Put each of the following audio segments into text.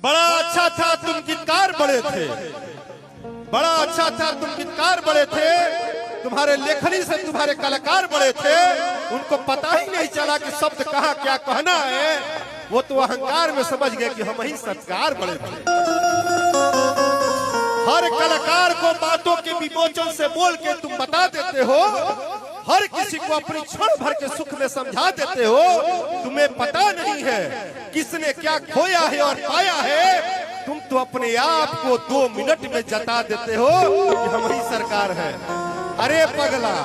बड़ा अच्छा था तुम गीतकार बड़े थे, बड़ा अच्छा था तुम गीतकार बड़े थे, तुम्हारे लेखनी से तुम्हारे कलाकार बड़े थे। उनको पता ही नहीं चला कि शब्द कहाँ क्या कहना है। वो तो अहंकार में समझ गए कि हम ही संस्कार बड़े थे। हर कलाकार को बातों के विमोचन से बोल के तुम बता देते हो, हर किसी को अपनी क्षण भर के सुख में समझा देते हो। तुम्हें पता नहीं है किसने क्या खोया है और पाया है। तुम तो अपने आप को 2 मिनट में जता देते हो कि हम ही सरकार है। अरे पगला,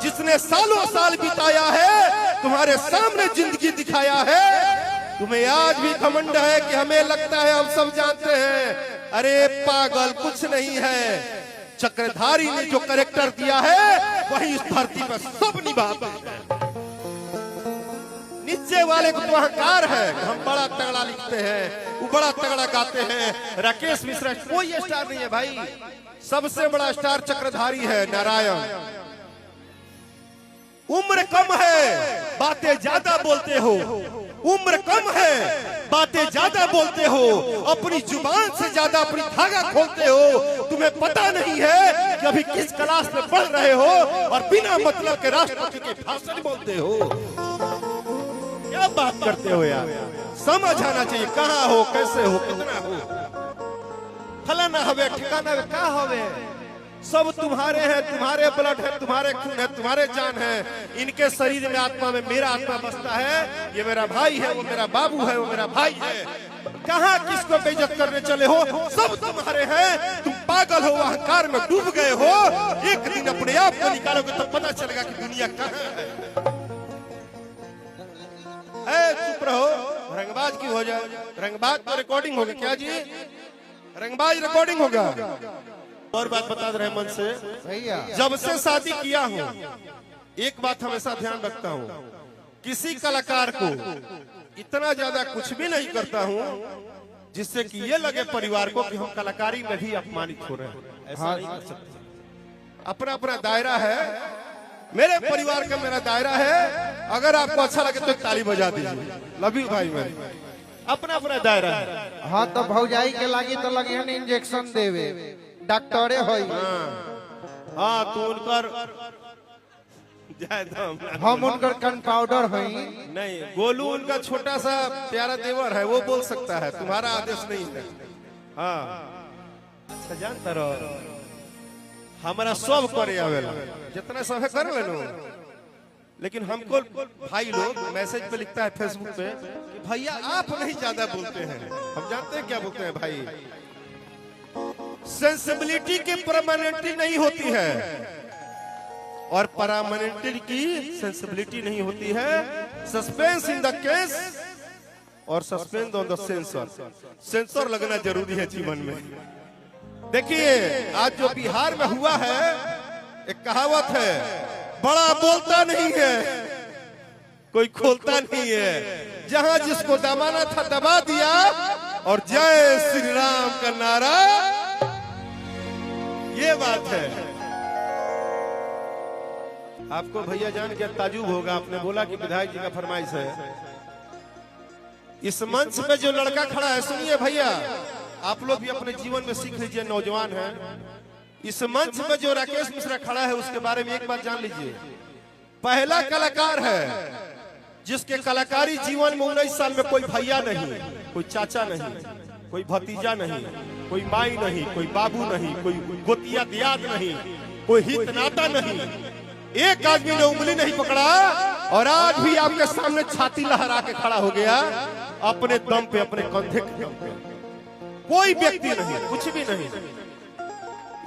जिसने सालों साल बिताया है, तुम्हारे सामने जिंदगी दिखाया है, तुम्हें आज भी घमंड है कि हमें लगता है हम सब जानते हैं। अरे पागल, कुछ नहीं है। चक्रधारी ने जो कैरेक्टर दिया है वही इस धरती पर सब निभाते हैं। नीचे वाले को तो अहंकार है, हम बड़ा तगड़ा लिखते हैं, वो बड़ा तगड़ा गाते हैं। राकेश मिश्रा कोई स्टार नहीं है भाई, सबसे बड़ा स्टार चक्रधारी है, नारायण। उम्र कम है, बातें ज्यादा बोलते हो। उम्र कम है, बातें ज्यादा बोलते हो, अपनी जुबान से ज्यादा अपनी धागा खोलते हो। तुम्हें पता नहीं है कि अभी किस क्लास में पढ़ रहे हो और बिना मतलब के राष्ट्रपति के भाषण बोलते हो। क्या बात करते हो यार, समझ आना चाहिए। कहाँ हो, कैसे हो, कितना हो, फलाना हवे ठिकाना हवे, क्या हवे, सब तुम्हारे हैं, तुम्हारे ब्लड है, तुम्हारे खून है, तुम्हारे जान है। इनके शरीर में आत्मा में मेरा आत्मा बसता है। ये मेरा भाई है, वो मेरा बाबू है, वो मेरा भाई है। कहाँ किसको बेइज्जत करने चले हो, सब तुम्हारे हैं। तुम पागल हो, अहंकार में डूब गए हो। एक दिन अपने आप को निकालोगे तब पता चलेगा कि दुनिया कहाँ है। चुप रहो, रंगबाज की हो जाए। रंगबाज तो रिकॉर्डिंग होगा क्या जी, रंगबाज रिकॉर्डिंग होगा। और बात बता रहे मन से भैया, जब से शादी किया हूँ एक बात हमेशा ध्यान रखता हूँ, किसी कलाकार को इतना ज्यादा कुछ भी नहीं करता हूँ जिससे कि ये लगे परिवार को कि हम कलाकारी में भी अपमानित हो रहे हैं। ऐसा नहीं कर सकते। अपना अपना दायरा है, मेरे परिवार का मेरा दायरा है। अगर आपको अच्छा लगे तो ताली बजा दीजिए। लव यू भाई, मैं अपना अपना दायरा है। हाँ तो भौजाई के लगी तो लगे इंजेक्शन देवे, डॉक्टरे होई। हाँ तो उनकर हम उनकर कंपाउंडर होई। नहीं, गोलू उनका छोटा सा प्यारा देवर है, वो बोल सकता है, तुम्हारा आदेश नहीं है। हाँ अच्छा, जानता रहो हमारा सब करे आवेला, जितना सब है कर लेनो। लेकिन हमको भाई लोग मैसेज पे लिखता है फेसबुक पे कि भैया आप नहीं ज्यादा बोलते हैं। हम जानते हैं क्या बोलते हैं भाई। सेंसिबिलिटी की परमानेंटी नहीं होती है और परमानेंटी की सेंसिबिलिटी नहीं होती है। सस्पेंस इन द केस और suspense on the sensor. Sensor लगना जरूरी है जीवन में। देखिए आज जो बिहार में हुआ है, एक कहावत है, बड़ा बोलता नहीं है कोई खोलता नहीं है। जहां जिसको दबाना था दबा दिया और जय श्री राम का नारा, ये बात है। आपको भैया जान के ताजुब होगा, आपने बोला कि विधायक जी का फरमाइश है। इस मंच पे जो लड़का खड़ा है, सुनिए भैया, आप लोग भी अपने जीवन में सीख लीजिए, नौजवान है। इस मंच पे जो राकेश मिश्रा खड़ा है उसके बारे में एक बात जान लीजिए। पहला कलाकार है जिसके कलाकारी जीवन में 19 साल में कोई भैया नहीं, कोई चाचा नहीं, कोई भतीजा नहीं, कोई माई नहीं, कोई बाबू नहीं, कोई गोतिया दियाद नहीं, कोई हित नाता नहीं। एक आदमी ने उंगली नहीं पकड़ा और आज भी आपके सामने छाती लहरा के खड़ा हो गया, अपने दम पे, अपने कंधे के दम पे। कोई व्यक्ति नहीं, कुछ भी नहीं।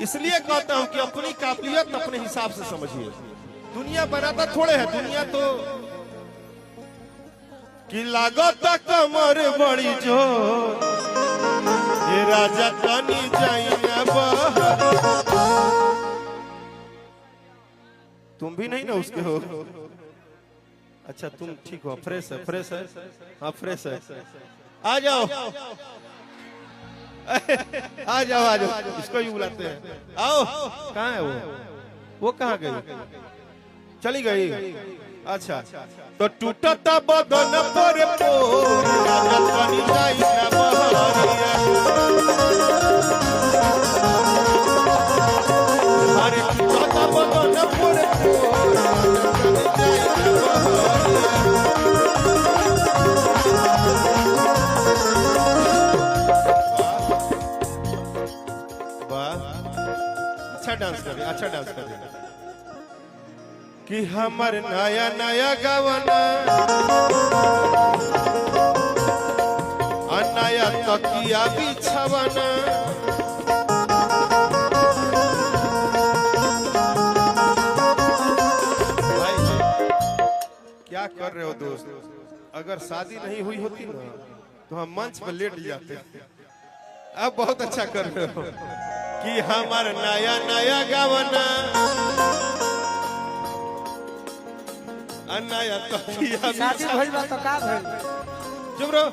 इसलिए कहता हूं कि अपनी काबिलियत अपने हिसाब से समझिए। दुनिया बनाता थोड़े है, दुनिया तो कि लागत कमर बड़ी जो ये राजा तनी जाइया बाहर। तुम भी नहीं ना उसके हो। अच्छा तुम ठीक हो, फ्रेश है, फ्रेश है, हाँ फ्रेश है। आ जाओ आ जाओ आ जाओ, इसको ही बुलाते हैं। आओ, कहाँ है वो कहाँ गई, चली गई। अच्छा तो टूटा बदन पर डांस कर कि हमर नया नया गवना नया तकिया बिछवना भाई क्या कर रहे हो दोस्त? अगर शादी नहीं हुई होती ना तो हम मंच पर लेट जाते। अब बहुत अच्छा कर रहे हो कि हमार नया नया गवना नया तकिया शादी भइल बा तो का भइल? चुप रहो।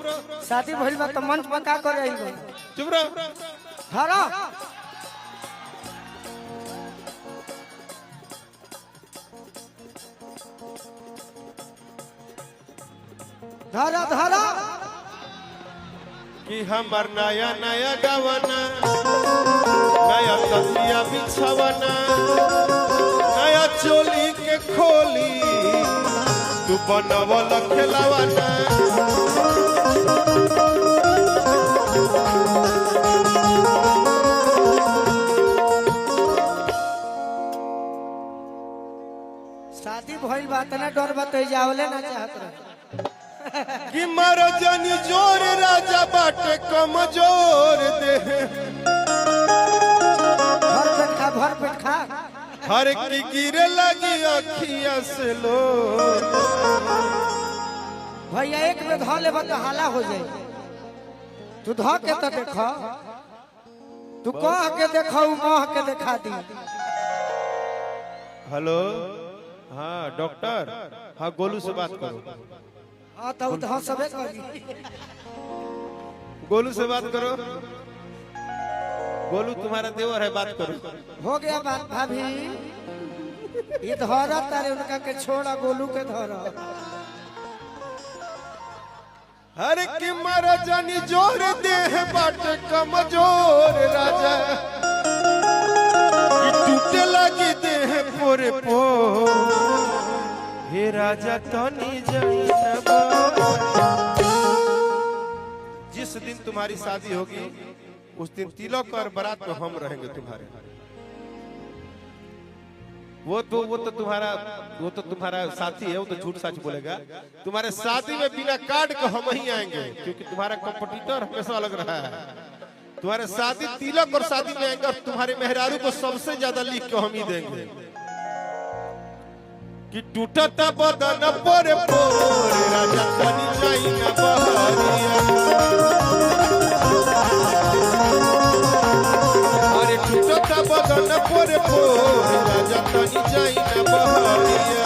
शादी भइल बा तो मंच पर का करे आइल बा? चुप रहो। धरा धरा धरा कि हमार नया नया गवना नया तकिया बिछवना नया चोली के खोली तू बनवल खेलवाना शादी भइल बा तना डर बतै जावले ना चाहत रहे कि मारो जानी जोर राजा बाटे कमजोर दे भर पेट खा हर की गिरे लगी अखिया से लो। भैया एक में ध लेब तो हाला हो जाए। तू ध के तो देख, तू कह के देखो मह के देखा दी। हेलो, हाँ डॉक्टर, हाँ गोलू से बात करो। हाँ तो हाँ सबे करी। गोलू से बात करो। गोलू तुम्हारा देवर है, बात करो। हो गया बात भाभी, ये धरा तारे उनका के छोड़ा गोलू के धरा। हर की मारा जानी जोर दे बाटे कमजोर राजा कि टूटे लगी दे पोरे पो हे राजा तनी जैनबा। जिस दिन तुम्हारी शादी होगी उस दिन तिलक और बारात में हम रहेंगे तुम्हारे। वो तो तुम्हारा साथी है, वो तो झूठ सच बोलेगा। तुम्हारे शादी में बिना कार्ड के हम ही आएंगे क्योंकि तुम्हारा कंपटीटर हमेशा अलग रहा है। तुम्हारे शादी तिलक और शादी में आएंगे और तुम्हारे मेहरारू को सबसे ज्यादा लिख के हम ही देंगे कि टूटता बदन पोरे पोरे राजा तनी जाई ना बहरिया। अरे टूटता बदन पोरे पोरे राजा तनी जाई ना बहरिया।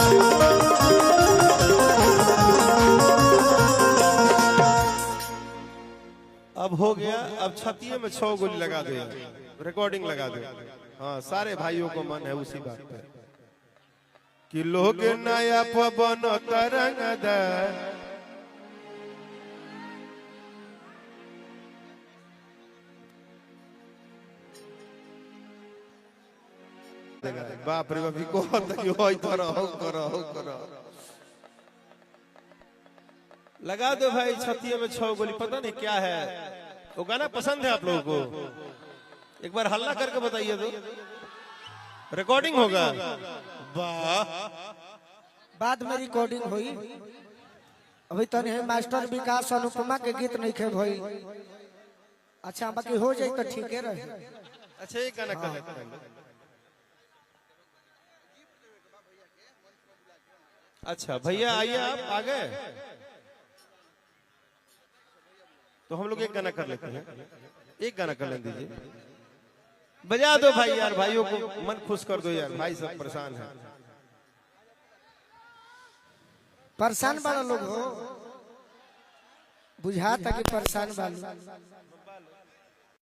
अब हो गया, अब छतिये में 6 गोली लगा दो, रिकॉर्डिंग लगा दो। हाँ सारे भाइयों को मन है उसी बात पे कि लोग नया पवन तरंगदा बाप रे बाप को करो लगा दो भाई छतिये में 6 गोली। पता नहीं क्या है वो गाना, पसंद है आप लोगों को? एक बार हल्ला करके बताइए तो रिकॉर्डिंग होगा। वाह, बाद में रिकॉर्डिंग हुई। अभी तो नहीं मास्टर विकास अनुपमा के गीत नहीं खे भई। अच्छा बाकी हो जाए तो ठीक है रहे। अच्छा एक गाना कर लेते हैं। अच्छा भैया आइए, आप आ गए तो हम लोग एक गाना कर लेते हैं। एक गाना कर लें दीजिए, बजा दो भाई यार, भाइयों को मन खुश कर दो यार, भाई सब परेशान है। परेशान बड़ा लोग हो, बुझाता कि परेशान वाले।